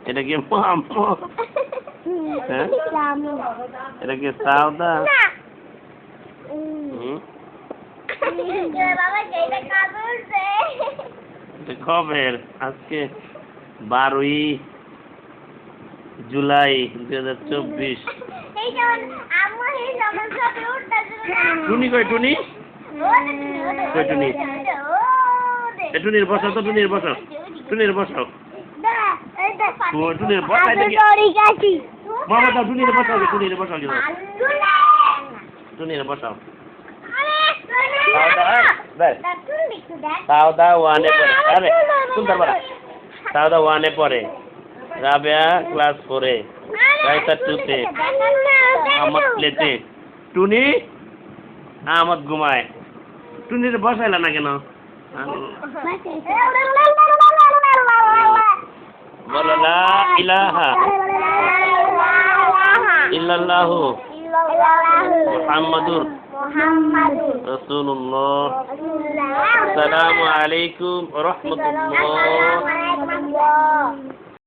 এটা কি মোহাম্মদ? হ্যাঁ এটা কি সাউদা? খবর আজকে 12ই জুলাই 2024। টুনি কই টুনি? কই টুনি? টুনির বসাও তো, টুনির বসাও, টুনির বসাও, টুনির বসাই দেখি। মামা দাও টুনির বসাও, টুনির বসাও, টুনির বসাও। সাউদা ওয়ানে পড়ে। আরে সুন্দর বলা। সাউদা ওয়ানে পড়ে, রাবেয়া ক্লাস 4-এ, রাইতা 2-তে, আহমদ প্লেতে। টুনি আহমদ ঘুমায়। টুনির বসাইলা না কেন? বলো লা ইলাহা ইল্লাল্লাহু মুহাম্মাদুর রাসূলুল্লাহ। আসসালামু আলাইকুম ওয়া রাহমাতুল্লাহ।